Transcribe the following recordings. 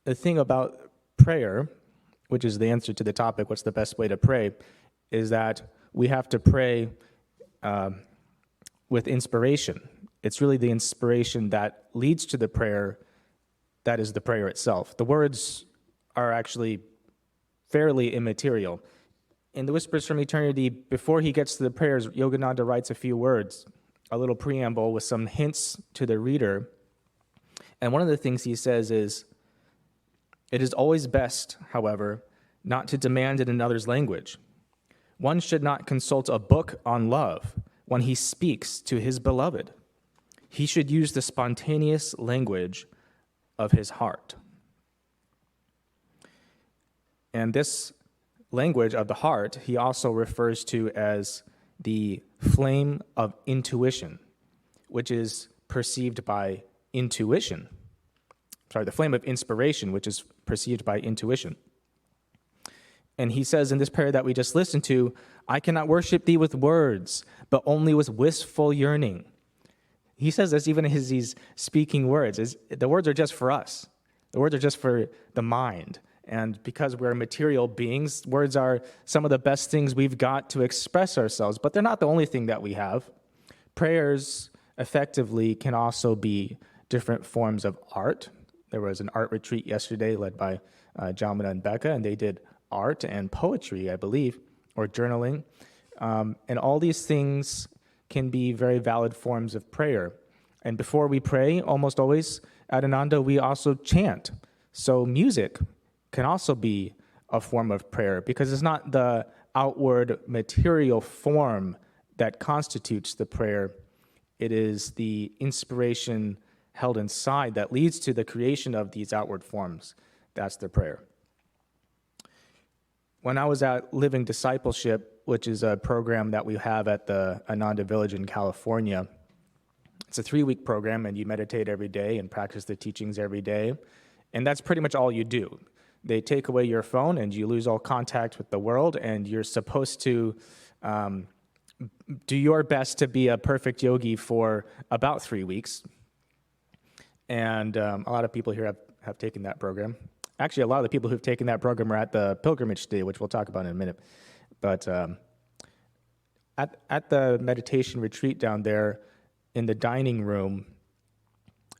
the thing about prayer, which is the answer to the topic, what's the best way to pray, is that we have to pray with inspiration. It's really the inspiration that leads to the prayer that is the prayer itself. The words are actually fairly immaterial. In the Whispers from Eternity, before he gets to the prayers, Yogananda writes a few words, a little preamble with some hints to the reader. And one of the things he says is, "It is always best, however, not to demand in another's language. One should not consult a book on love when he speaks to his beloved. He should use the spontaneous language of his heart." And this language of the heart, he also refers to as the flame of intuition, which is perceived by intuition. Sorry, the flame of inspiration, which is perceived by intuition. And he says in this prayer that we just listened to, "I cannot worship thee with words, but only with wistful yearning." He says this even as he's speaking words. The words are just for us. The words are just for the mind. And because we're material beings, words are some of the best things we've got to express ourselves, but they're not the only thing that we have. Prayers effectively can also be different forms of art. There was an art retreat yesterday led by Jamina and Becca, and they did art and poetry, I believe, or journaling. And all these things can be very valid forms of prayer. And before we pray, almost always at Ananda, we also chant. So music can also be a form of prayer because it's not the outward material form that constitutes the prayer. It is the inspiration held inside that leads to the creation of these outward forms. That's the prayer. When I was at Living Discipleship, which is a program that we have at the Ananda Village in California, it's a 3-week program, and you meditate every day and practice the teachings every day, and that's pretty much all you do. They take away your phone, and you lose all contact with the world, and you're supposed to do your best to be a perfect yogi for about 3 weeks. And a lot of people here have taken that program. Actually, a lot of the people who've taken that program are at the pilgrimage day, which we'll talk about in a minute. But at the meditation retreat down there, in the dining room,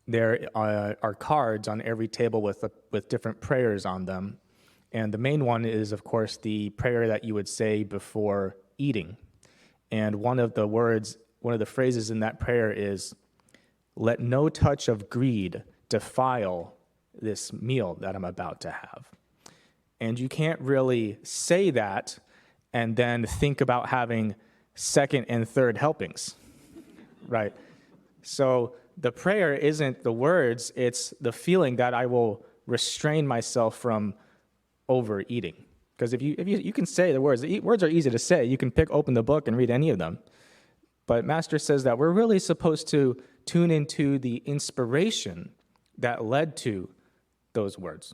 there are cards on every table with different prayers on them. And the main one is, of course, the prayer that you would say before eating. And one of the phrases in that prayer is, "Let no touch of greed defile this meal that I'm about to have." And you can't really say that and then think about having second and third helpings, right? So the prayer isn't the words, it's the feeling that I will restrain myself from overeating. Because if you can say the words are easy to say. You can open the book and read any of them. But Master says that we're really supposed to tune into the inspiration that led to those words.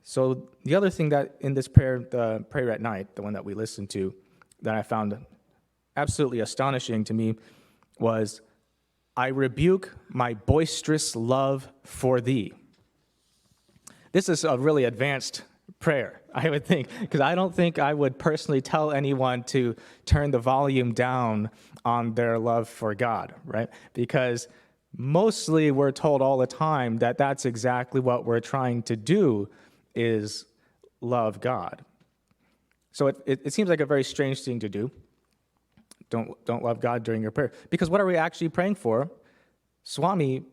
So the other thing that in this prayer, the prayer at night, the one that we listened to, that I found absolutely astonishing to me was, "I rebuke my boisterous love for thee." This is a really advanced prayer, I would think, because I don't think I would personally tell anyone to turn the volume down on their love for God, right? Because mostly we're told all the time that that's exactly what we're trying to do, is love God. So it seems like a very strange thing to do. Don't love God during your prayer. Because what are we actually praying for? Swami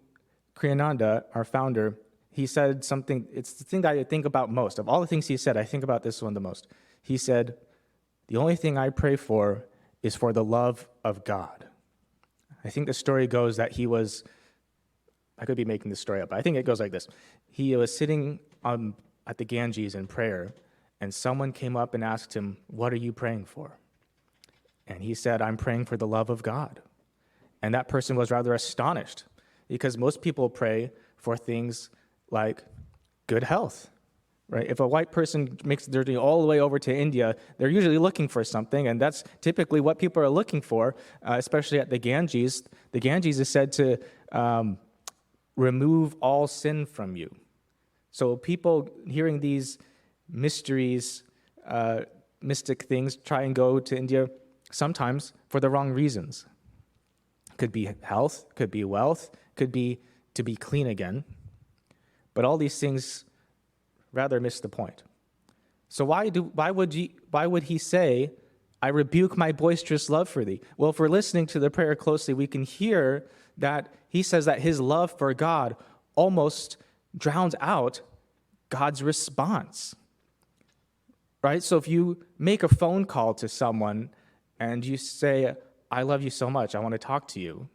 Kriyananda, our founder, he said something, it's the thing that I think about most. Of all the things he said, I think about this one the most. He said, "The only thing I pray for is for the love of God." I think the story goes that I could be making this story up, but I think it goes like this. He was sitting at the Ganges in prayer, and someone came up and asked him, "What are you praying for?" And he said, "I'm praying for the love of God." And that person was rather astonished, because most people pray for things like good health, right? If a white person makes the journey all the way over to India, they're usually looking for something, and that's typically what people are looking for, especially at the Ganges. The Ganges is said to remove all sin from you. So people hearing these mysteries, mystic things, try and go to India sometimes for the wrong reasons. Could be health, could be wealth, could be to be clean again. But all these things rather miss the point. So why would he say, I rebuke my boisterous love for thee? Well, if we're listening to the prayer closely, we can hear that he says that his love for God almost drowns out God's response. Right? So if you make a phone call to someone and you say, I love you so much, I want to talk to you,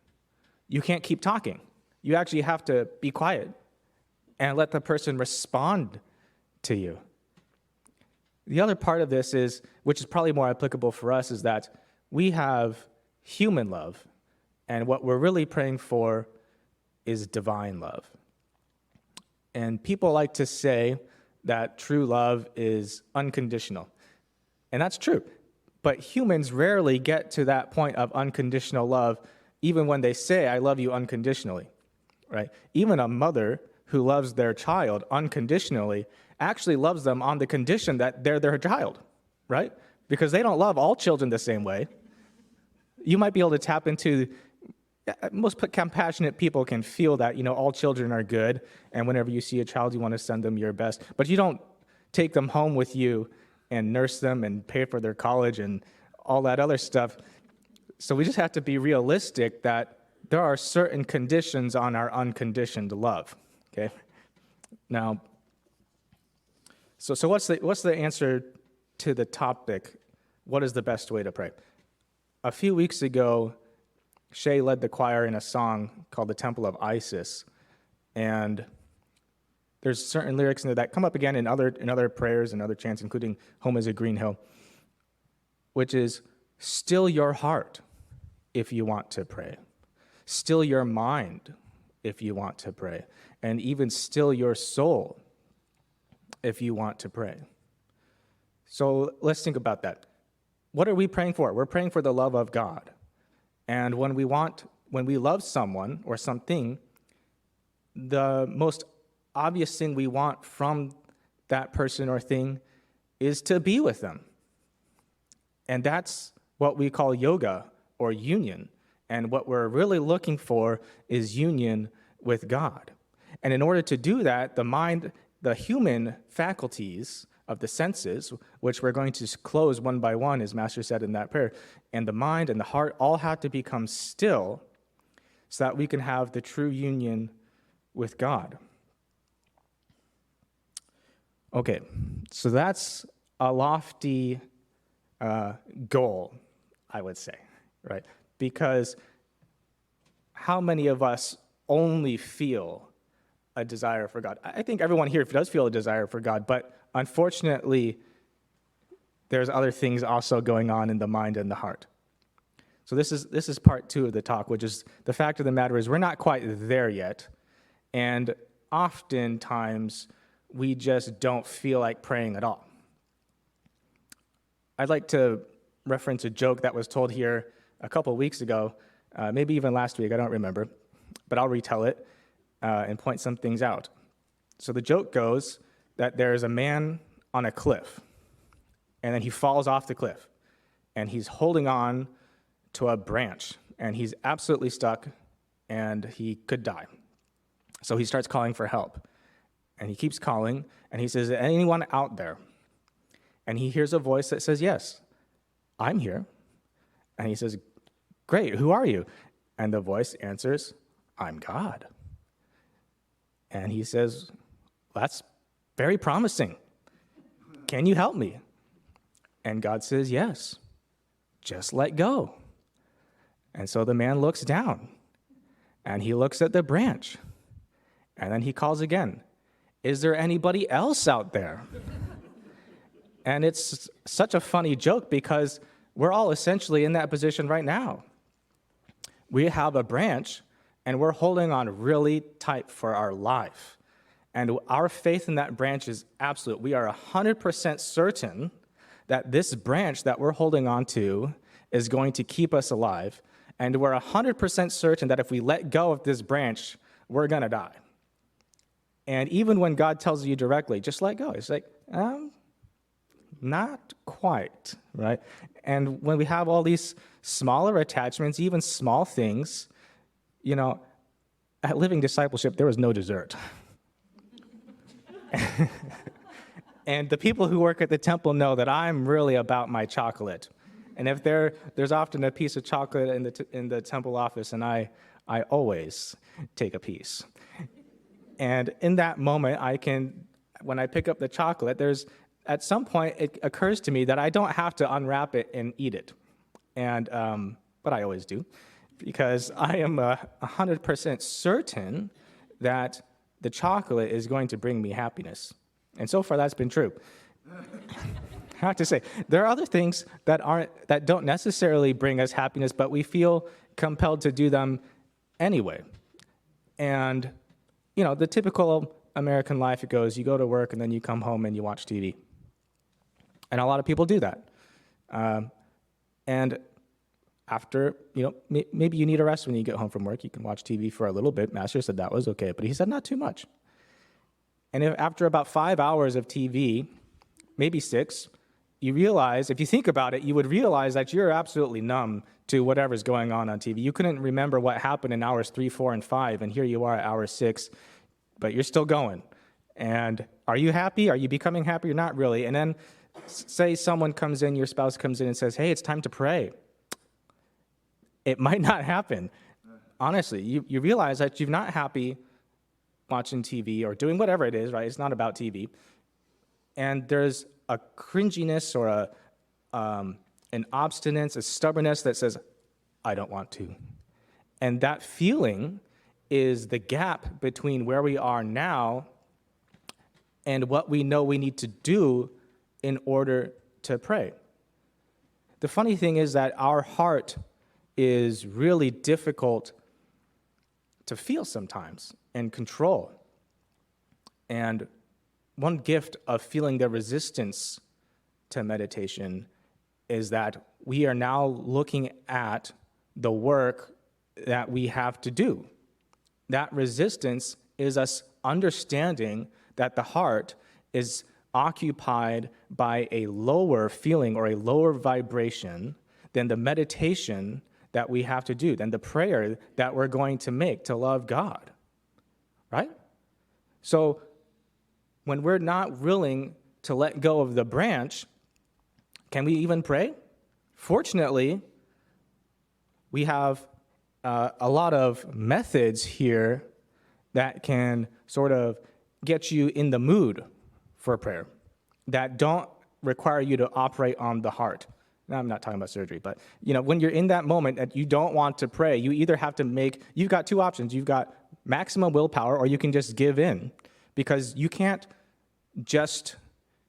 you can't keep talking. You actually have to be quiet and let the person respond to you. The other part of this is, which is probably more applicable for us, is that we have human love, and what we're really praying for is divine love. And people like to say that true love is unconditional. And that's true. But humans rarely get to that point of unconditional love, even when they say, I love you unconditionally, right? Even a mother who loves their child unconditionally actually loves them on the condition that they're their child, right? Because they don't love all children the same way. You might be able to tap into, most compassionate people can feel that, all children are good, and whenever you see a child, you want to send them your best. But you don't take them home with you and nurse them and pay for their college and all that other stuff. So we just have to be realistic that there are certain conditions on our unconditioned love, okay? Now, so what's the answer to the topic, what is the best way to pray? A few weeks ago, Shay led the choir in a song called The Temple of Isis, and there's certain lyrics in there that come up again in other prayers and other chants, including Home is a Green Hill, which is, still your heart if you want to pray. Still your mind if you want to pray. And even still your soul if you want to pray. So let's think about that. What are we praying for? We're praying for the love of God. And when we love someone or something, the most obvious thing we want from that person or thing is to be with them. And that's what we call yoga or union. And what we're really looking for is union with God. And in order to do that, the mind, the human faculties of the senses, which we're going to close one by one, as Master said in that prayer, and the mind and the heart all have to become still so that we can have the true union with God. Okay, so that's a lofty goal, I would say, right? Because how many of us only feel a desire for God? I think everyone here does feel a desire for God, but unfortunately, there's other things also going on in the mind and the heart. So this is part 2 of the talk, which is the fact of the matter is we're not quite there yet, and oftentimes we just don't feel like praying at all. I'd like to reference a joke that was told here a couple of weeks ago, maybe even last week, I don't remember, but I'll retell it and point some things out. So the joke goes that there's a man on a cliff, and then he falls off the cliff, and he's holding on to a branch, and he's absolutely stuck, and he could die. So he starts calling for help, and he keeps calling, and he says, anyone out there? And he hears a voice that says, yes, I'm here. And he says, great, who are you? And the voice answers, I'm God. And he says, that's very promising. Can you help me? And God says, yes, just let go. And so the man looks down, and he looks at the branch, and then he calls again, is there anybody else out there? And it's such a funny joke because we're all essentially in that position right now. We have a branch, and we're holding on really tight for our life. And our faith in that branch is absolute. We are 100% certain that this branch that we're holding on to is going to keep us alive. And we're 100% certain that if we let go of this branch, we're going to die. And even when God tells you directly, just let go, it's like, not quite, right? And when we have all these smaller attachments, even small things, at Living Discipleship, there was no dessert. And the people who work at the temple know that I'm really about my chocolate. And if there's often a piece of chocolate in the temple office, and I always take a piece. And in that moment, when I pick up the chocolate, at some point it occurs to me that I don't have to unwrap it and eat it. And but I always do, because I am 100% certain that the chocolate is going to bring me happiness. And so far, that's been true. I have to say, there are other things that don't necessarily bring us happiness, but we feel compelled to do them anyway. And, the typical American life, it goes, you go to work and then you come home and you watch TV. And a lot of people do that. And after, maybe you need a rest when you get home from work. You can watch TV for a little bit. Master said that was okay, but he said not too much. And after about 5 hours of TV, maybe 6, you realize, if you think about it, you would realize that you're absolutely numb to whatever's going on TV. You couldn't remember what happened in hours 3, 4, and 5, and here you are at hour 6, but you're still going. And are you happy? Are you becoming happy? You're not really. And then say someone comes in, your spouse comes in and says, hey, it's time to pray. It might not happen. Honestly, you realize that you're not happy watching TV or doing whatever it is, right? It's not about TV. And there's a cringiness or an obstinance, a stubbornness that says, I don't want to. And that feeling is the gap between where we are now and what we know we need to do in order to pray. The funny thing is that our heart is really difficult to feel sometimes and control. And one gift of feeling the resistance to meditation is that we are now looking at the work that we have to do. That resistance is us understanding that the heart is occupied by a lower feeling or a lower vibration than the meditation that we have to do, than the prayer that we're going to make to love God, right? So when we're not willing to let go of the branch, can we even pray? Fortunately, we have a lot of methods here that can sort of get you in the mood for prayer that don't require you to operate on the heart. Now, I'm not talking about surgery, but when you're in that moment that you don't want to pray, you either have to you've got two options. You've got maximum willpower, or you can just give in, because you can't just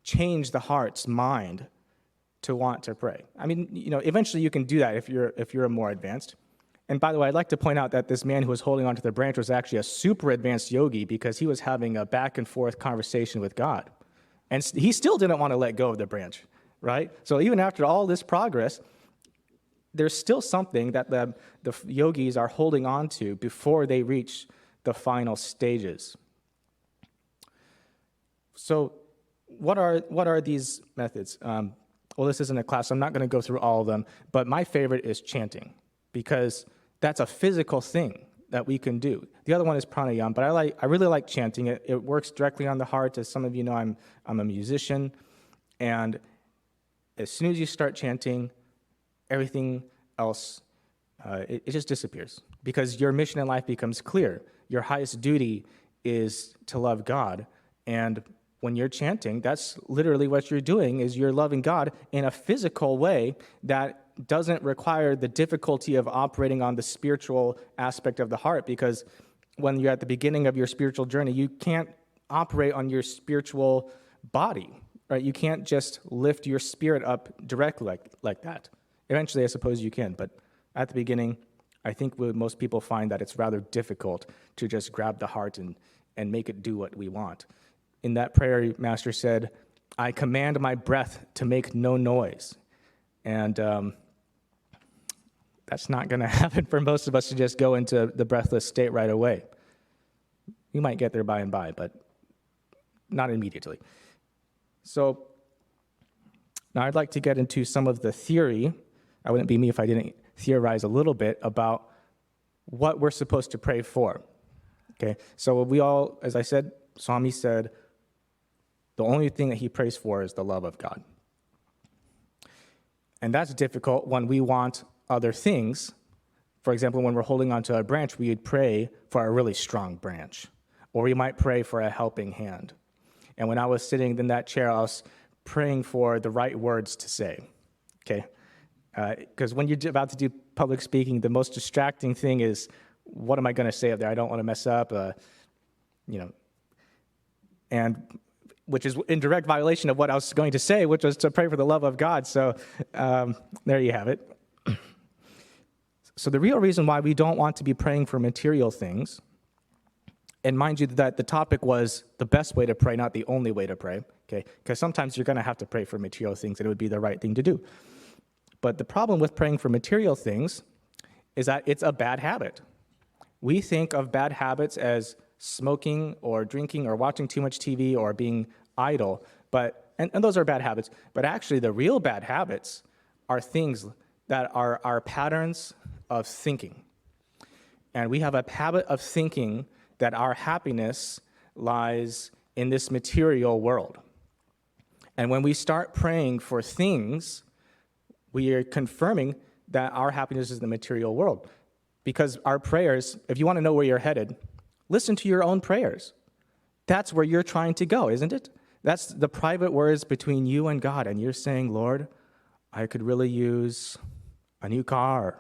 change the heart's mind to want to pray. I mean, eventually you can do that if you're more advanced. And by the way, I'd like to point out that this man who was holding onto the branch was actually a super advanced yogi, because he was having a back and forth conversation with God. And he still didn't want to let go of the branch, right? So even after all this progress, there's still something that the yogis are holding on to before they reach the final stages. So what are these methods? Well, this isn't a class, so I'm not going to go through all of them, but my favorite is chanting, because that's a physical thing that we can do. The other one is pranayama, but I really like chanting. It works directly on the heart. As some of you know, I'm a musician, and as soon as you start chanting, everything else, it just disappears, because your mission in life becomes clear. Your highest duty is to love God, and when you're chanting, that's literally what you're doing, is you're loving God in a physical way that doesn't require the difficulty of operating on the spiritual aspect of the heart, because when you're at the beginning of your spiritual journey, you can't operate on your spiritual body, right? You can't just lift your spirit up directly like that. Eventually, I suppose you can, but at the beginning, I think most people find that it's rather difficult to just grab the heart and make it do what we want. In that prayer, Master said, I command my breath to make no noise. And that's not going to happen for most of us to just go into the breathless state right away. We might get there by and by, but not immediately. So now I'd like to get into some of the theory. I wouldn't be me if I didn't theorize a little bit about what we're supposed to pray for. Okay, so we all, as I said, Swami said, the only thing that he prays for is the love of God. And that's difficult when we want other things. For example, when we're holding onto a branch, we would pray for a really strong branch, or we might pray for a helping hand. And when I was sitting in that chair, I was praying for the right words to say, okay? Because when you're about to do public speaking, the most distracting thing is, what am I going to say up there? I don't want to mess up, and which is in direct violation of what I was going to say, which was to pray for the love of God. So there you have it. So the real reason why we don't want to be praying for material things, and mind you that the topic was the best way to pray, not the only way to pray, okay? Because sometimes you're going to have to pray for material things, and it would be the right thing to do. But the problem with praying for material things is that it's a bad habit. We think of bad habits as smoking or drinking or watching too much TV or being idle, and those are bad habits. But actually, the real bad habits are things that are our patterns of thinking. And we have a habit of thinking that our happiness lies in this material world. And when we start praying for things, we are confirming that our happiness is in the material world. Because our prayers, if you want to know where you're headed, listen to your own prayers. That's where you're trying to go, isn't it? That's the private words between you and God. And you're saying, Lord, I could really use a new car.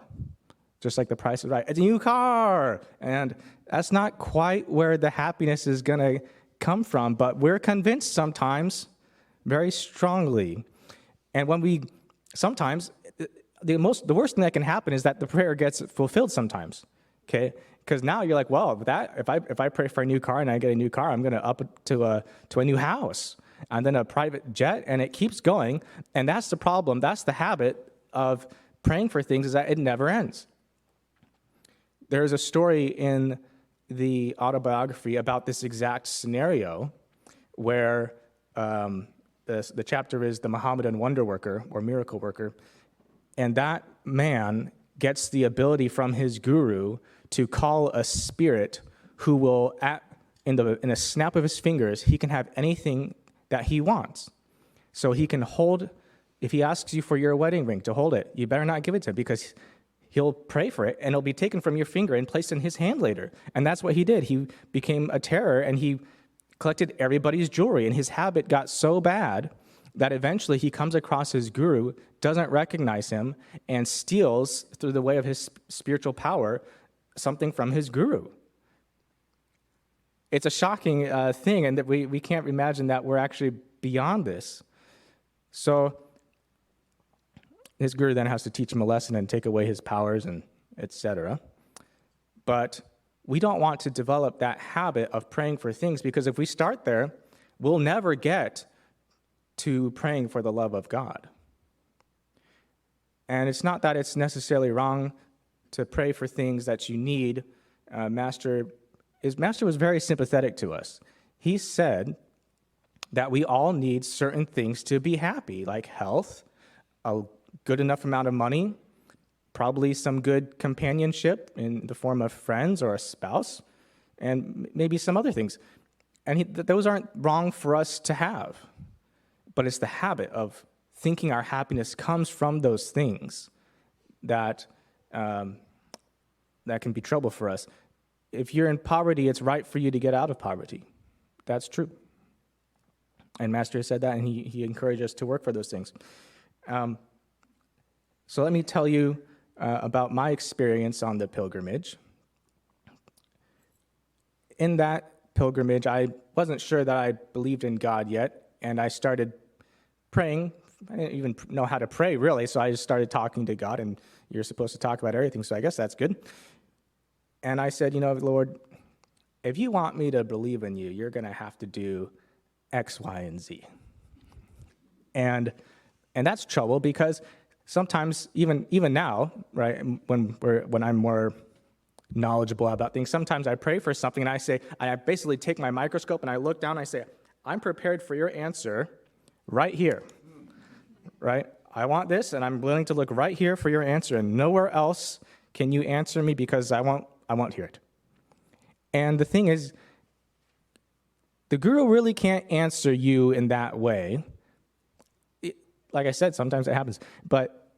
Just like the price is right. It's a new car. And that's not quite where the happiness is going to come from. But we're convinced sometimes very strongly. And when we, sometimes, the worst thing that can happen is that the prayer gets fulfilled sometimes, okay? Because now you're like, well, if I pray for a new car and I get a new car, I'm going to up it to a new house, and then a private jet, and it keeps going. And that's the problem. That's the habit of praying for things, is that it never ends. There is a story in the autobiography about this exact scenario, where the chapter is the Mohammedan wonder worker or miracle worker. And that man gets the ability from his guru to call a spirit who will, in a snap of his fingers, he can have anything that he wants. So he can hold, if he asks you for your wedding ring, to hold it, you better not give it to him, because he'll pray for it and it'll be taken from your finger and placed in his hand later. And that's what he did. He became a terror, and he collected everybody's jewelry, and his habit got so bad that eventually he comes across his guru, doesn't recognize him, and steals, through the way of his spiritual power, something from his guru. It's a shocking thing, and that we can't imagine that we're actually beyond this. So his guru then has to teach him a lesson and take away his powers, and etc. But we don't want to develop that habit of praying for things, because if we start there, we'll never get to praying for the love of God. And it's not that it's necessarily wrong to pray for things that you need. Master was very sympathetic to us. He said that we all need certain things to be happy, like health, a good enough amount of money, probably some good companionship in the form of friends or a spouse, and maybe some other things. And those aren't wrong for us to have. But it's the habit of thinking our happiness comes from those things that can be trouble for us. If you're in poverty, it's right for you to get out of poverty. That's true. And Master said that, and he encouraged us to work for those things. So let me tell you about my experience on the pilgrimage. In that pilgrimage, I wasn't sure that I believed in God yet, and I started praying. I didn't even know how to pray, really, so I just started talking to God, and you're supposed to talk about everything, so I guess that's good. And I said, Lord, if you want me to believe in you, you're going to have to do X, Y, and Z. And that's trouble, because sometimes, even now, right, when I'm more knowledgeable about things. Sometimes I pray for something and I basically take my microscope and I look down and I say, I'm prepared for your answer right here, right? I want this and I'm willing to look right here for your answer, and nowhere else can you answer me because I won't hear it. And the thing is, the guru really can't answer you in that way. Like I said, sometimes it happens, but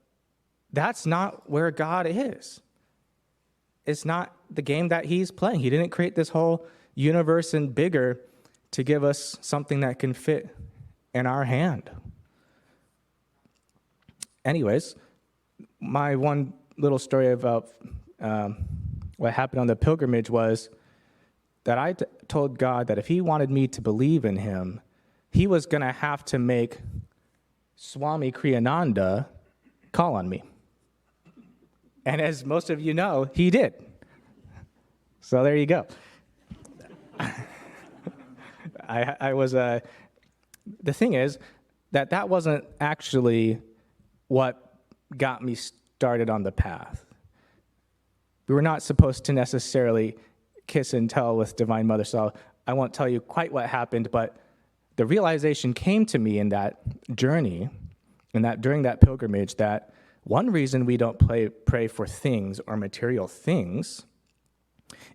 that's not where God is. It's not the game that he's playing. He didn't create this whole universe and bigger to give us something that can fit in our hand. Anyways, my one little story about what happened on the pilgrimage was that I told God that if he wanted me to believe in him, he was going to have to make Swami Kriyananda call on me. And as most of you know, he did. So there you go. The thing is that wasn't actually what got me started on the path. We were not supposed to necessarily kiss and tell with Divine Mother, so I won't tell you quite what happened, but the realization came to me in that journey, during that pilgrimage, that one reason we don't pray for things or material things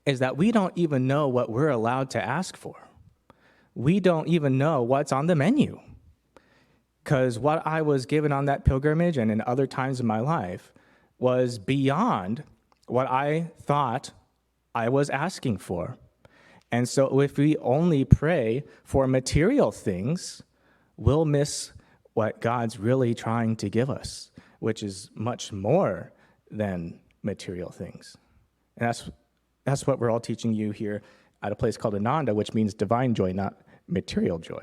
is that we don't even know what we're allowed to ask for. We don't even know what's on the menu. Because what I was given on that pilgrimage and in other times in my life was beyond what I thought I was asking for. And so if we only pray for material things, we'll miss what God's really trying to give us, which is much more than material things. And that's what we're all teaching you here at a place called Ananda, which means divine joy, not material joy.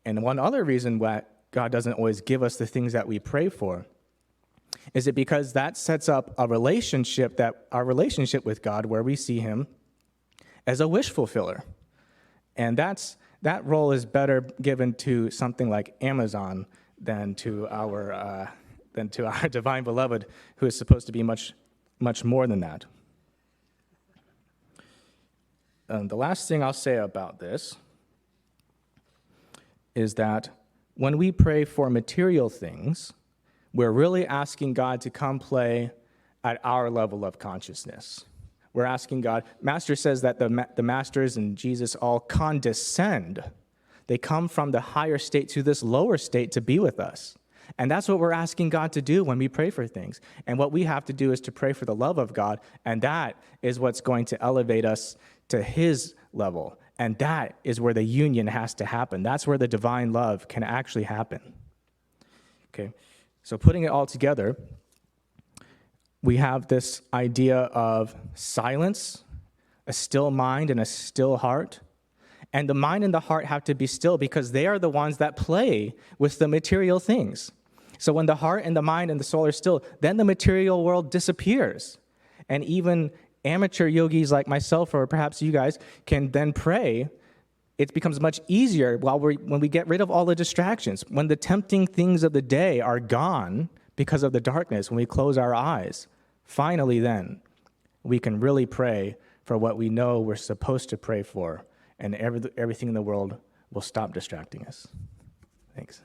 And one other reason why God doesn't always give us the things that we pray for is it because that sets up our relationship with God, where we see him as a wish fulfiller. And that role is better given to something like Amazon than to our divine beloved, who is supposed to be much, much more than that. The last thing I'll say about this is that when we pray for material things, we're really asking God to come play at our level of consciousness. We're asking God. Master says that the masters and Jesus all condescend. They come from the higher state to this lower state to be with us. And that's what we're asking God to do when we pray for things. And what we have to do is to pray for the love of God, and that is what's going to elevate us to his level. And that is where the union has to happen. That's where the divine love can actually happen. Okay, so putting it all together, we have this idea of silence, a still mind and a still heart. And the mind and the heart have to be still because they are the ones that play with the material things. So when the heart and the mind and the soul are still, then the material world disappears. And even amateur yogis like myself, or perhaps you guys, can then pray. It becomes much easier when we get rid of all the distractions. When the tempting things of the day are gone because of the darkness, when we close our eyes, finally then, we can really pray for what we know we're supposed to pray for, and everything in the world will stop distracting us. Thanks.